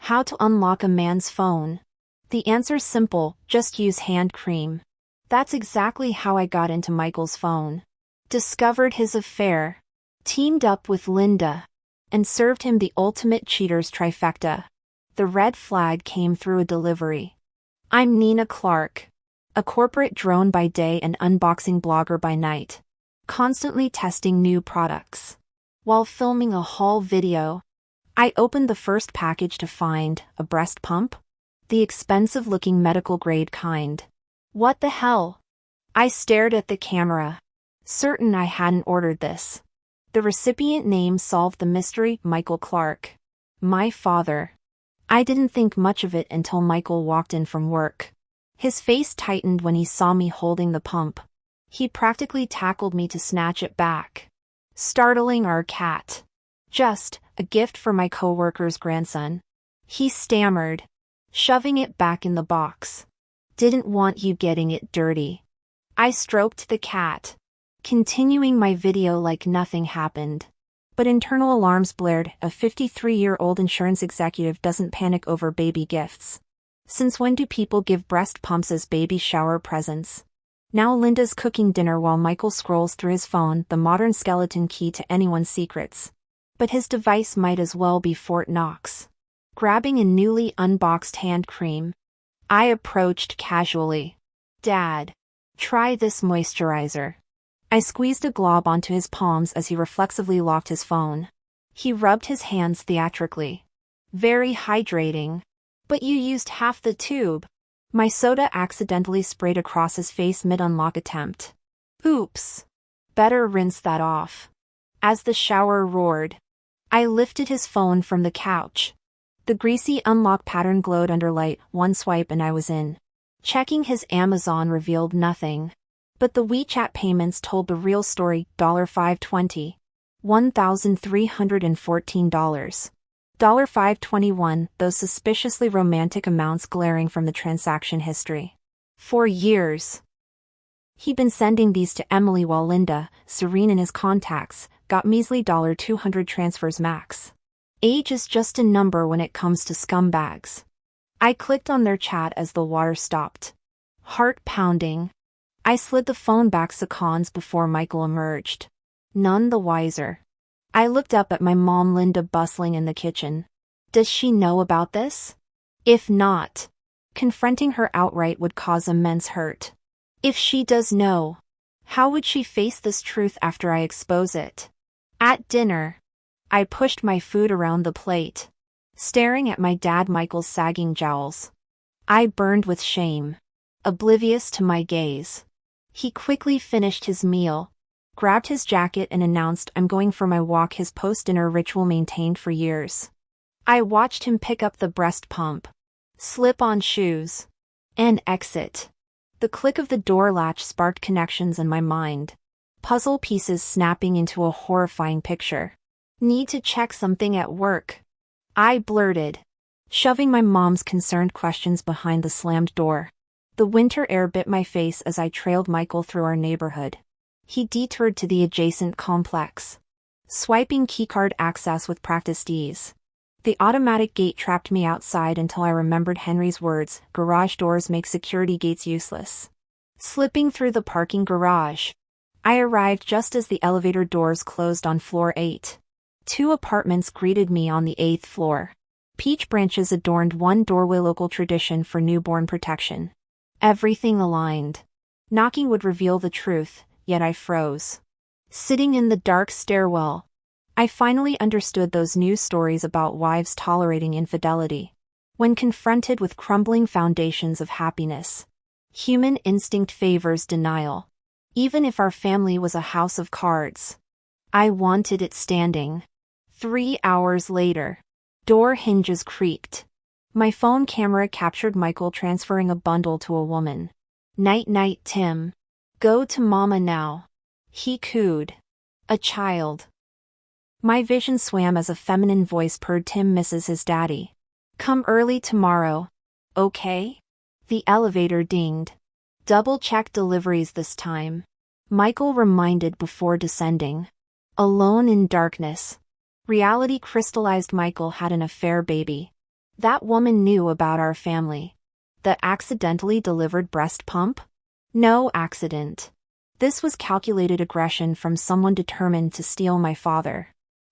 How to unlock a man's phone. The answer's simple, just use hand cream. That's exactly how I got into Michael's phone. Discovered his affair. Teamed up with Linda. And served him the ultimate cheater's trifecta. The red flag came through a delivery. I'm Nina Clark. A corporate drone by day and unboxing blogger by night. Constantly testing new products. While filming a haul video, I opened the first package to find a breast pump. The expensive-looking medical-grade kind. What the hell? I stared at the camera, certain I hadn't ordered this. The recipient name solved the mystery, Michael Clark. My father. I didn't think much of it until Michael walked in from work. His face tightened when he saw me holding the pump. He practically tackled me to snatch it back. Startling our cat. Just a gift for my coworker's grandson. He stammered, shoving it back in the box. Didn't want you getting it dirty. I stroked the cat, continuing my video like nothing happened. But internal alarms blared. A 53-year-old insurance executive doesn't panic over baby gifts. Since when do people give breast pumps as baby shower presents? Now Linda's cooking dinner while Michael scrolls through his phone, the modern skeleton key to anyone's secrets. But his device might as well be Fort Knox. Grabbing a newly unboxed hand cream, I approached casually. Dad, try this moisturizer. I squeezed a glob onto his palms as he reflexively locked his phone. He rubbed his hands theatrically. Very hydrating. But you used half the tube. My soda accidentally sprayed across his face mid-unlock attempt. Oops. Better rinse that off. As the shower roared, I lifted his phone from the couch. The greasy unlock pattern glowed under light. One swipe and I was in. Checking his Amazon revealed nothing. But the WeChat payments told the real story. $520. $1,314. $521, those suspiciously romantic amounts glaring from the transaction history. For years. He'd been sending these to Emily while Linda, serene in his contacts, got measly $200 transfers max. Age is just a number when it comes to scumbags. I clicked on their chat as the water stopped. Heart pounding. I slid the phone back seconds before Michael emerged. None the wiser. I looked up at my mom Linda bustling in the kitchen. Does she know about this? If not, confronting her outright would cause immense hurt. If she does know, how would she face this truth after I expose it? At dinner, I pushed my food around the plate, staring at my dad Michael's sagging jowls. I burned with shame, oblivious to my gaze. He quickly finished his meal, grabbed his jacket and announced, I'm going for my walk, his post-dinner ritual maintained for years. I watched him pick up the breast pump, slip on shoes, and exit. The click of the door latch sparked connections in my mind, puzzle pieces snapping into a horrifying picture. Need to check something at work, I blurted, shoving my mom's concerned questions behind the slammed door. The winter air bit my face as I trailed Michael through our neighborhood. He detoured to the adjacent complex, swiping keycard access with practiced ease. The automatic gate trapped me outside until I remembered Henry's words, garage doors make security gates useless. Slipping through the parking garage, I arrived just as the elevator doors closed on floor 8. 2 apartments greeted me on the 8th floor. Peach branches adorned one doorway, local tradition for newborn protection. Everything aligned. Knocking would reveal the truth, yet I froze. Sitting in the dark stairwell, I finally understood those news stories about wives tolerating infidelity. When confronted with crumbling foundations of happiness, human instinct favors denial. Even if our family was a house of cards, I wanted it standing. 3 hours later, door hinges creaked. My phone camera captured Michael transferring a bundle to a woman. Night-night, Tim. Go to mama now. He cooed. A child. My vision swam as a feminine voice purred, Tim misses his daddy. Come early tomorrow. Okay? The elevator dinged. Double-check deliveries this time, Michael reminded before descending. Alone in darkness. Reality crystallized. Michael had an affair baby. That woman knew about our family. The accidentally delivered breast pump? No accident. This was calculated aggression from someone determined to steal my father.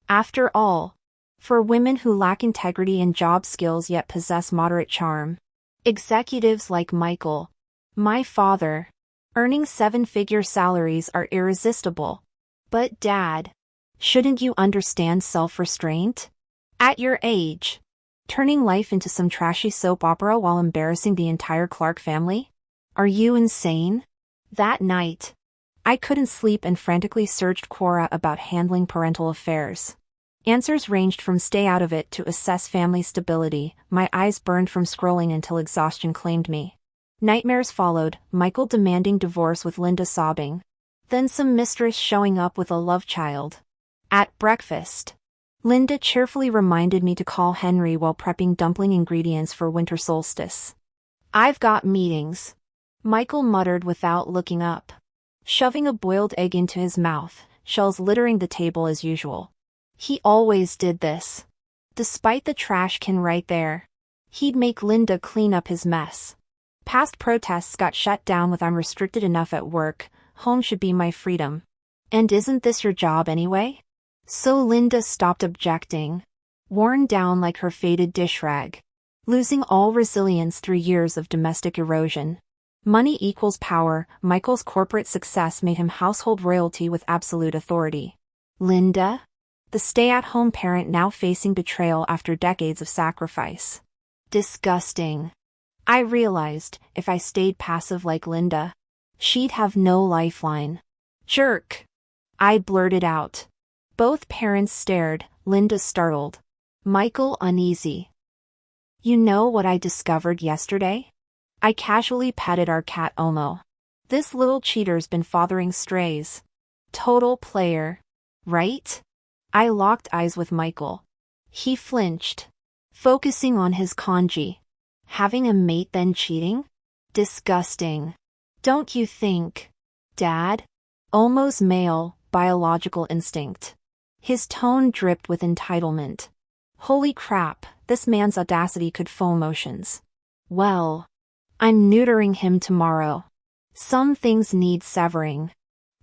After all, for women who lack integrity and job skills yet possess moderate charm, executives like Michael, my father, earning seven-figure salaries are irresistible. But Dad, shouldn't you understand self-restraint? At your age, turning life into some trashy soap opera while embarrassing the entire Clark family? Are you insane? That night, I couldn't sleep and frantically searched Quora about handling parental affairs. Answers ranged from stay out of it to assess family stability. My eyes burned from scrolling until exhaustion claimed me. Nightmares followed, Michael demanding divorce with Linda sobbing. Then some mistress showing up with a love child. At breakfast, Linda cheerfully reminded me to call Henry while prepping dumpling ingredients for winter solstice. I've got meetings, Michael muttered without looking up, shoving a boiled egg into his mouth, shells littering the table as usual. He always did this. Despite the trash can right there, he'd make Linda clean up his mess. Past protests got shut down with "I'm restricted enough at work, home should be my freedom. And isn't this your job anyway?" So Linda stopped objecting, worn down like her faded dish rag, losing all resilience through years of domestic erosion. Money equals power. Michael's corporate success made him household royalty with absolute authority. Linda, the stay-at-home parent now facing betrayal after decades of sacrifice. Disgusting. I realized, if I stayed passive like Linda, she'd have no lifeline. Jerk, I blurted out. Both parents stared, Linda startled, Michael uneasy. You know what I discovered yesterday? I casually petted our cat Omo. This little cheater's been fathering strays. Total player, right? I locked eyes with Michael. He flinched, focusing on his kanji. Having a mate then cheating? Disgusting. Don't you think, Dad? Omo's male, biological instinct. His tone dripped with entitlement. Holy crap, this man's audacity could foam oceans. Well, I'm neutering him tomorrow. Some things need severing.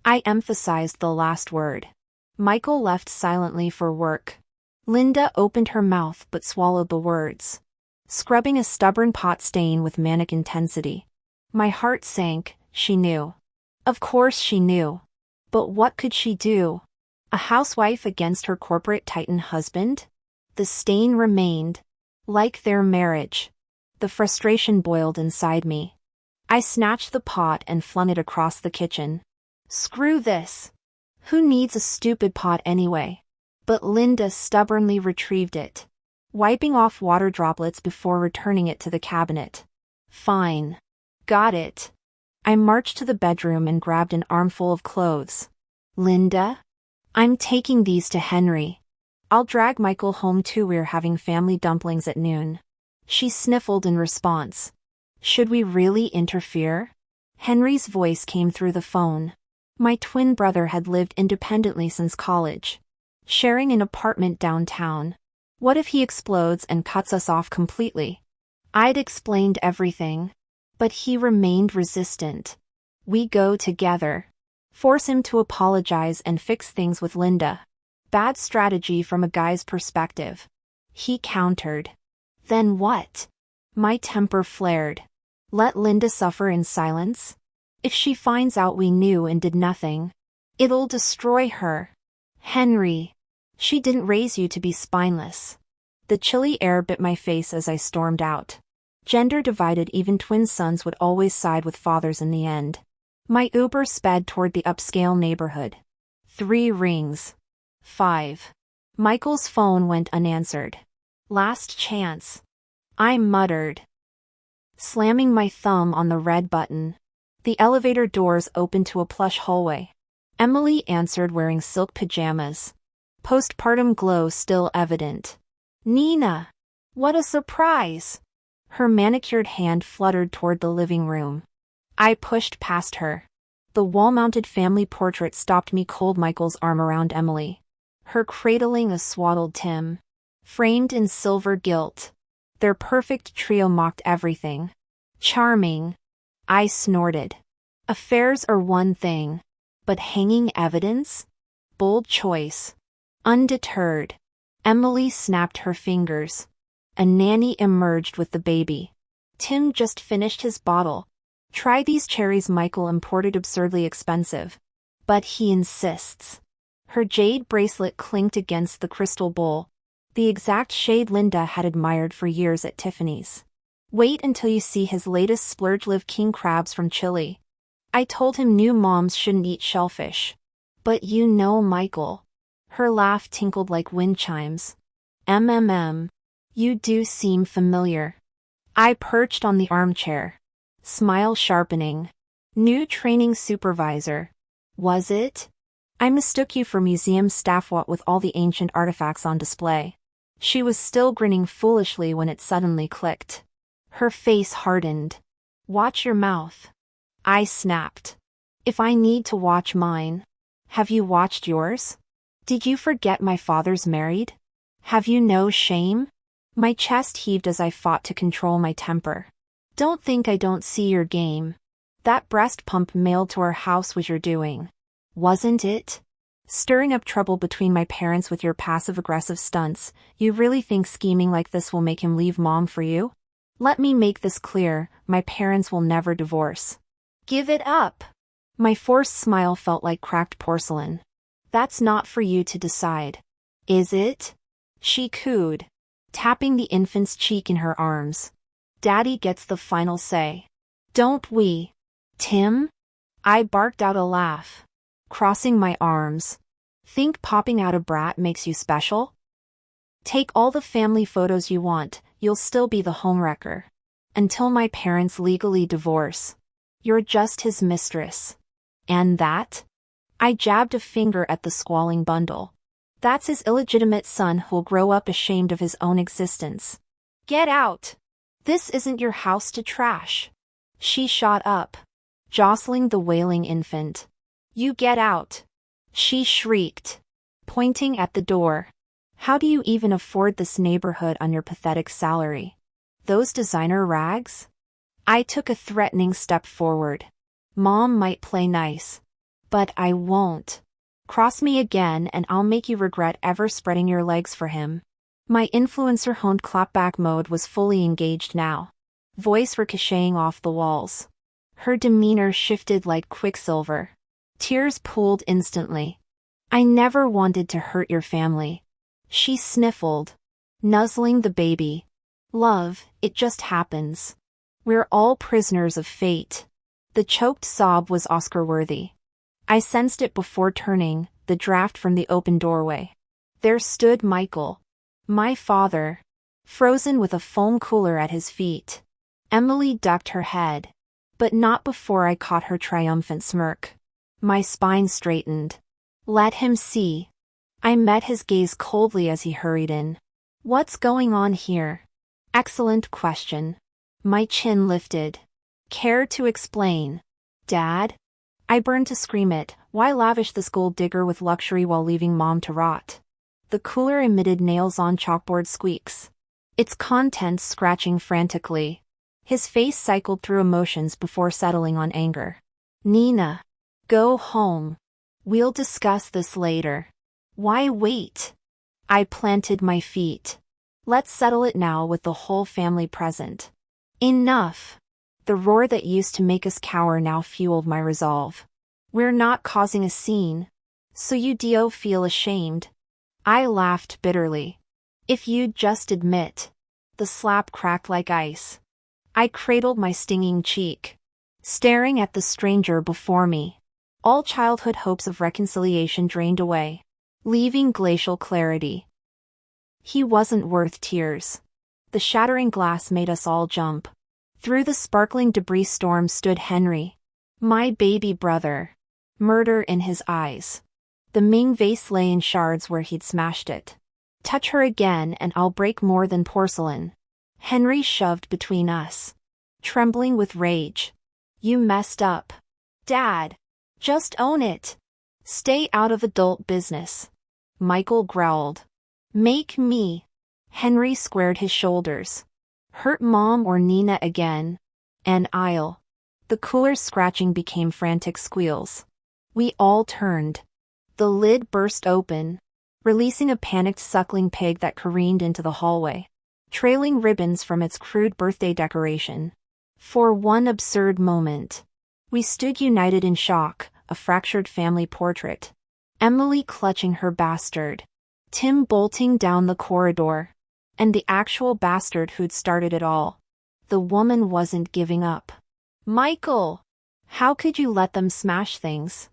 I emphasized the last word. Michael left silently for work. Linda opened her mouth but swallowed the words, scrubbing a stubborn pot stain with manic intensity. My heart sank. She knew. Of course she knew. But what could she do? A housewife against her corporate titan husband? The stain remained. Like their marriage. The frustration boiled inside me. I snatched the pot and flung it across the kitchen. Screw this. Who needs a stupid pot anyway? But Linda stubbornly retrieved it, wiping off water droplets before returning it to the cabinet. Fine. Got it. I marched to the bedroom and grabbed an armful of clothes. Linda? I'm taking these to Henry. I'll drag Michael home too. We're having family dumplings at noon. She sniffled in response. Should we really interfere? Henry's voice came through the phone. My twin brother had lived independently since college, sharing an apartment downtown. What if he explodes and cuts us off completely? I'd explained everything, but he remained resistant. We go together. Force him to apologize and fix things with Linda. Bad strategy from a guy's perspective. He countered. Then what? My temper flared. Let Linda suffer in silence? If she finds out we knew and did nothing, it'll destroy her. Henry, she didn't raise you to be spineless. The chilly air bit my face as I stormed out. Gender divided, even twin sons would always side with fathers in the end. My Uber sped toward the upscale neighborhood. 3 rings. 5. Michael's phone went unanswered. Last chance. I muttered, slamming my thumb on the red button. The elevator doors opened to a plush hallway. Emily answered wearing silk pajamas. Postpartum glow still evident. Nina! What a surprise! Her manicured hand fluttered toward the living room. I pushed past her. The wall-mounted family portrait stopped me cold. Michael's arm around Emily, her cradling a swaddled Tim, framed in silver gilt. Their perfect trio mocked everything. Charming. I snorted. Affairs are one thing. But hanging evidence? Bold choice. Undeterred, Emily snapped her fingers. A nanny emerged with the baby. Tim just finished his bottle. Try these cherries Michael imported absurdly expensive. But he insists. Her jade bracelet clinked against the crystal bowl. The exact shade Linda had admired for years at Tiffany's. Wait until you see his latest splurge live king crabs from Chile. I told him new moms shouldn't eat shellfish. But you know Michael. Her laugh tinkled like wind chimes. You do seem familiar. I perched on the armchair. Smile sharpening. New training supervisor. Was it? I mistook you for museum staff, what with all the ancient artifacts on display. She was still grinning foolishly when it suddenly clicked. Her face hardened. Watch your mouth. I snapped. If I need to watch mine. Have you watched yours? Did you forget my father's married? Have you no shame? My chest heaved as I fought to control my temper. Don't think I don't see your game. That breast pump mailed to our house was your doing. Wasn't it? Stirring up trouble between my parents with your passive-aggressive stunts, you really think scheming like this will make him leave mom for you? Let me make this clear, my parents will never divorce. Give it up. My forced smile felt like cracked porcelain. That's not for you to decide. Is it? She cooed, tapping the infant's cheek in her arms. Daddy gets the final say. Don't we? Tim? I barked out a laugh, crossing my arms. Think popping out a brat makes you special? Take all the family photos you want, you'll still be the homewrecker. Until my parents legally divorce. You're just his mistress. And that? I jabbed a finger at the squalling bundle. That's his illegitimate son who'll grow up ashamed of his own existence. Get out! This isn't your house to trash. She shot up, jostling the wailing infant. You get out! She shrieked, pointing at the door. How do you even afford this neighborhood on your pathetic salary? Those designer rags? I took a threatening step forward. Mom might play nice. But I won't. Cross me again and I'll make you regret ever spreading your legs for him. My influencer-honed clapback mode was fully engaged now. Voice ricocheting off the walls. Her demeanor shifted like quicksilver. Tears pooled instantly. I never wanted to hurt your family. She sniffled, nuzzling the baby. Love, it just happens. We're all prisoners of fate. The choked sob was Oscar-worthy. I sensed it before turning, the draft from the open doorway. There stood Michael. My father. Frozen with a foam cooler at his feet. Emily ducked her head. But not before I caught her triumphant smirk. My spine straightened. Let him see. I met his gaze coldly as he hurried in. What's going on here? Excellent question. My chin lifted. Care to explain? Dad? I burned to scream it. Why lavish this gold digger with luxury while leaving mom to rot? The cooler emitted nails-on chalkboard squeaks. Its contents scratching frantically. His face cycled through emotions before settling on anger. Nina. Go home. We'll discuss this later. Why wait? I planted my feet. Let's settle it now with the whole family present. Enough. The roar that used to make us cower now fueled my resolve. We're not causing a scene. So you do feel ashamed? I laughed bitterly. If you'd just admit. The slap cracked like ice. I cradled my stinging cheek, staring at the stranger before me. All childhood hopes of reconciliation drained away, leaving glacial clarity. He wasn't worth tears. The shattering glass made us all jump. Through the sparkling debris storm stood Henry. My baby brother. Murder in his eyes. The Ming vase lay in shards where he'd smashed it. Touch her again and I'll break more than porcelain. Henry shoved between us, trembling with rage. You messed up. Dad. Just own it. Stay out of adult business. Michael growled. Make me. Henry squared his shoulders. Hurt Mom or Nina again? An aisle. The cooler's scratching became frantic squeals. We all turned. The lid burst open, releasing a panicked suckling pig that careened into the hallway, trailing ribbons from its crude birthday decoration. For one absurd moment, we stood united in shock, a fractured family portrait. Emily clutching her bastard, Tim bolting down the corridor, and the actual bastard who'd started it all. The woman wasn't giving up. Michael! How could you let them smash things?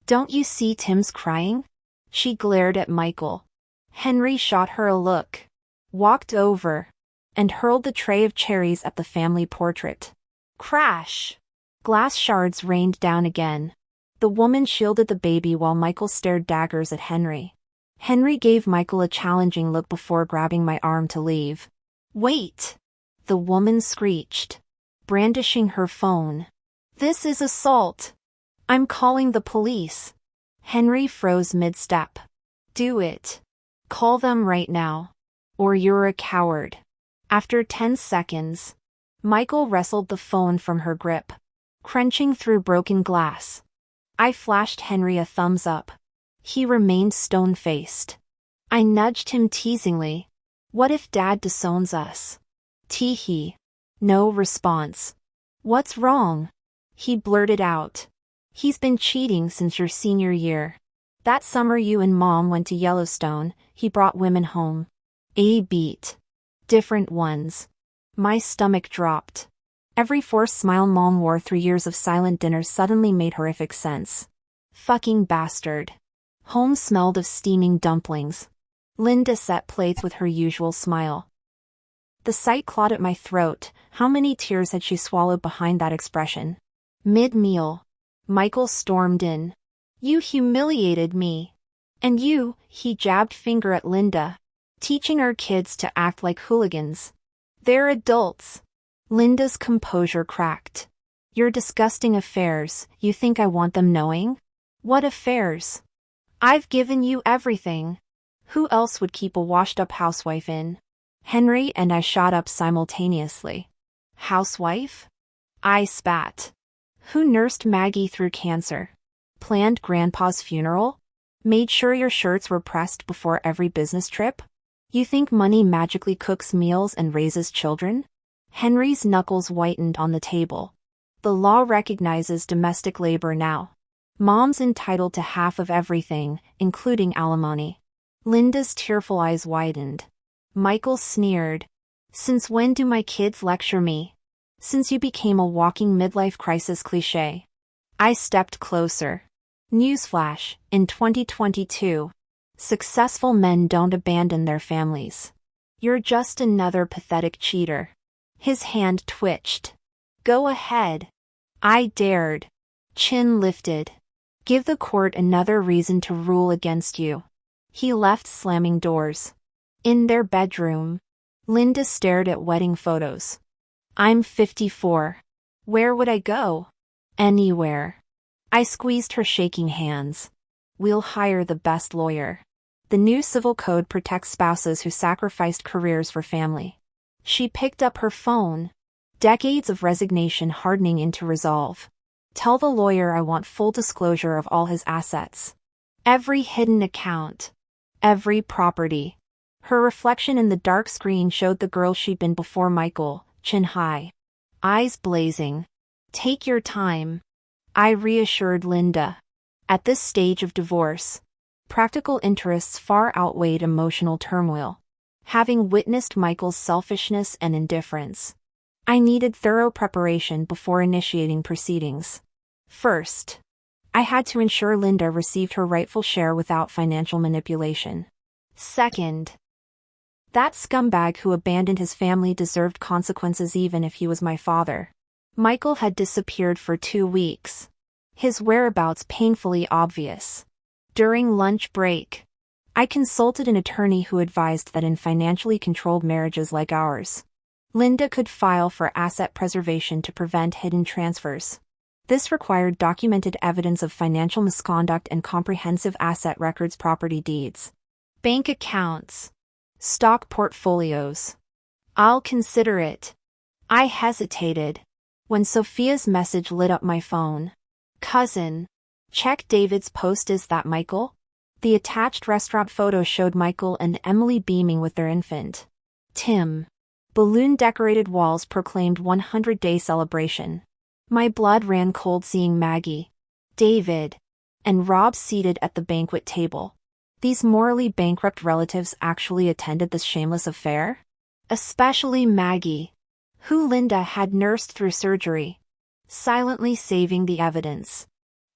Don't you see Tim's crying? She glared at Michael. Henry shot her a look, walked over, and hurled the tray of cherries at the family portrait. Crash! Glass shards rained down again. The woman shielded the baby while Michael stared daggers at Henry. Henry gave Michael a challenging look before grabbing my arm to leave. Wait! The woman screeched, brandishing her phone. This is assault! I'm calling the police. Henry froze mid-step. Do it. Call them right now. Or you're a coward. After 10 seconds, Michael wrestled the phone from her grip, crunching through broken glass. I flashed Henry a thumbs up. He remained stone-faced. I nudged him teasingly. What if Dad disowns us? Tee-hee. No response. What's wrong? He blurted out. He's been cheating since your senior year. That summer you and Mom went to Yellowstone, he brought women home. A beat. Different ones. My stomach dropped. Every forced smile Mom wore through years of silent dinners suddenly made horrific sense. Fucking bastard. Home smelled of steaming dumplings. Linda set plates with her usual smile. The sight clawed at my throat. How many tears had she swallowed behind that expression? Mid-meal, Michael stormed in. You humiliated me. And you, he jabbed finger at Linda, teaching our kids to act like hooligans. They're adults. Linda's composure cracked. Your disgusting affairs, you think I want them knowing? What affairs? I've given you everything. Who else would keep a washed-up housewife in? Henry and I shot up simultaneously. Housewife? I spat. Who nursed Maggie through cancer? Planned Grandpa's funeral? Made sure your shirts were pressed before every business trip? You think money magically cooks meals and raises children? Henry's knuckles whitened on the table. The law recognizes domestic labor now. Mom's entitled to half of everything, including alimony. Linda's tearful eyes widened. Michael sneered. Since when do my kids lecture me? Since you became a walking midlife crisis cliché. I stepped closer. Newsflash, in 2022. Successful men don't abandon their families. You're just another pathetic cheater. His hand twitched. Go ahead. I dared. Chin lifted. Give the court another reason to rule against you. He left, slamming doors. In their bedroom, Linda stared at wedding photos. I'm 54. Where would I go? Anywhere. I squeezed her shaking hands. We'll hire the best lawyer. The new civil code protects spouses who sacrificed careers for family. She picked up her phone. Decades of resignation hardening into resolve. Tell the lawyer I want full disclosure of all his assets. Every hidden account. Every property. Her reflection in the dark screen showed the girl she'd been before Michael, chin high. Eyes blazing. Take your time. I reassured Linda. At this stage of divorce, practical interests far outweighed emotional turmoil. Having witnessed Michael's selfishness and indifference, I needed thorough preparation before initiating proceedings. First, I had to ensure Linda received her rightful share without financial manipulation. Second, that scumbag who abandoned his family deserved consequences even if he was my father. Michael had disappeared for 2 weeks. His whereabouts painfully obvious. During lunch break, I consulted an attorney who advised that in financially controlled marriages like ours, Linda could file for asset preservation to prevent hidden transfers. This required documented evidence of financial misconduct and comprehensive asset records, property deeds, bank accounts, stock portfolios. I'll consider it. I hesitated. When Sophia's message lit up my phone. Cousin. Check David's post. Is that Michael? The attached restaurant photo showed Michael and Emily beaming with their infant. Tim. Balloon-decorated walls proclaimed 100-day celebration. My blood ran cold seeing Maggie, David, and Rob seated at the banquet table. These morally bankrupt relatives actually attended this shameless affair? Especially Maggie, who Linda had nursed through surgery, silently saving the evidence.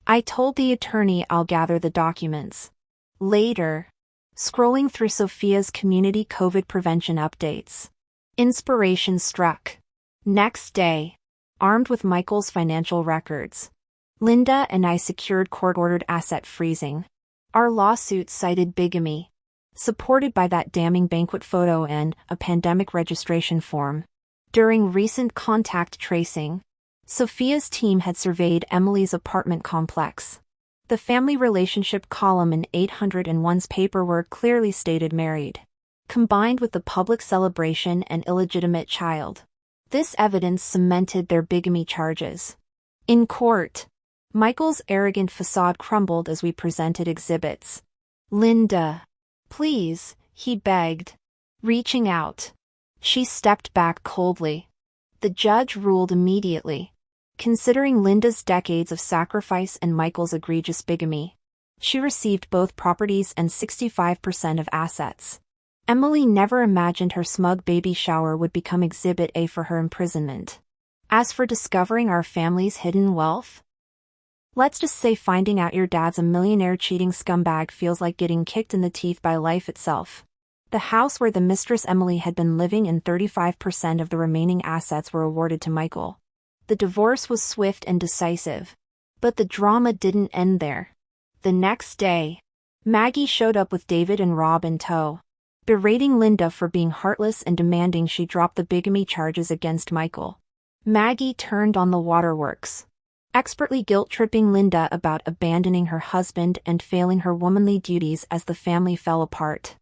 I told the attorney I'll gather the documents. Later, scrolling through Sophia's community COVID prevention updates, inspiration struck. Next day, armed with Michael's financial records, Linda and I secured court-ordered asset freezing. Our lawsuit cited bigamy, supported by that damning banquet photo and a pandemic registration form. During recent contact tracing, Sophia's team had surveyed Emily's apartment complex. The family relationship column in 801's paperwork clearly stated married, combined with the public celebration and illegitimate child. This evidence cemented their bigamy charges. In court, Michael's arrogant facade crumbled as we presented exhibits. Linda, please, he begged, reaching out. She stepped back coldly. The judge ruled immediately, considering Linda's decades of sacrifice and Michael's egregious bigamy. She received both properties and 65% of assets. Emily never imagined her smug baby shower would become Exhibit A for her imprisonment. As for discovering our family's hidden wealth, let's just say finding out your dad's a millionaire cheating scumbag feels like getting kicked in the teeth by life itself. The house where the mistress Emily had been living in, 35% of the remaining assets were awarded to Michael. The divorce was swift and decisive. But the drama didn't end there. The next day, Maggie showed up with David and Rob in tow, berating Linda for being heartless and demanding she drop the bigamy charges against Michael. Maggie turned on the waterworks, expertly guilt-tripping Linda about abandoning her husband and failing her womanly duties as the family fell apart.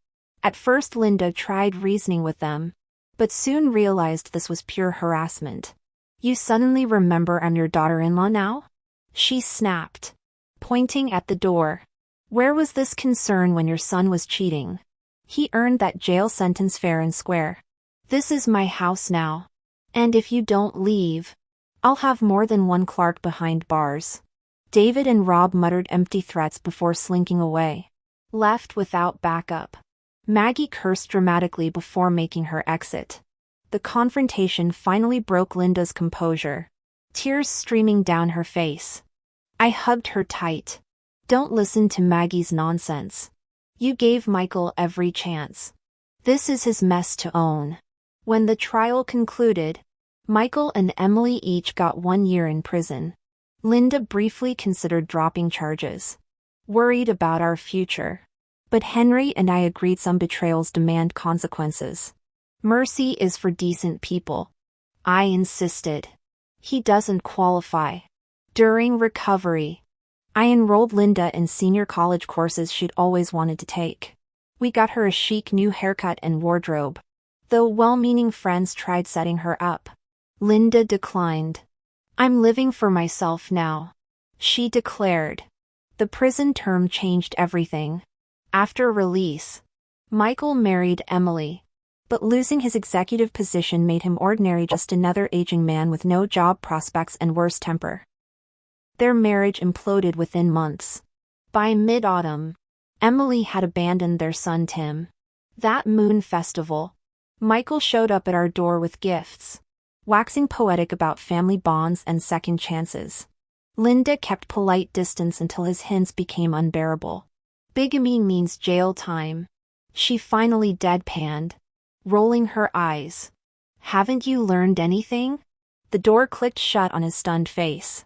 At first Linda tried reasoning with them, but soon realized this was pure harassment. You suddenly remember I'm your daughter-in-law now? She snapped, pointing at the door. Where was this concern when your son was cheating? He earned that jail sentence fair and square. This is my house now. And if you don't leave, I'll have more than one Clark behind bars. David and Rob muttered empty threats before slinking away, left without backup. Maggie cursed dramatically before making her exit. The confrontation finally broke Linda's composure, tears streaming down her face. I hugged her tight. Don't listen to Maggie's nonsense. You gave Michael every chance. This is his mess to own. When the trial concluded, Michael and Emily each got 1 year in prison. Linda briefly considered dropping charges, worried about our future. But Henry and I agreed some betrayals demand consequences. Mercy is for decent people. I insisted. He doesn't qualify. During recovery, I enrolled Linda in senior college courses she'd always wanted to take. We got her a chic new haircut and wardrobe, though well-meaning friends tried setting her up. Linda declined. I'm living for myself now, she declared. The prison term changed everything. After release, Michael married Emily. But losing his executive position made him ordinary, just another aging man with no job prospects and worse temper. Their marriage imploded within months. By mid-autumn, Emily had abandoned their son Tim. That moon festival, Michael showed up at our door with gifts, waxing poetic about family bonds and second chances. Linda kept polite distance until his hints became unbearable. Bigamy means jail time, she finally deadpanned, rolling her eyes. Haven't you learned anything? The door clicked shut on his stunned face.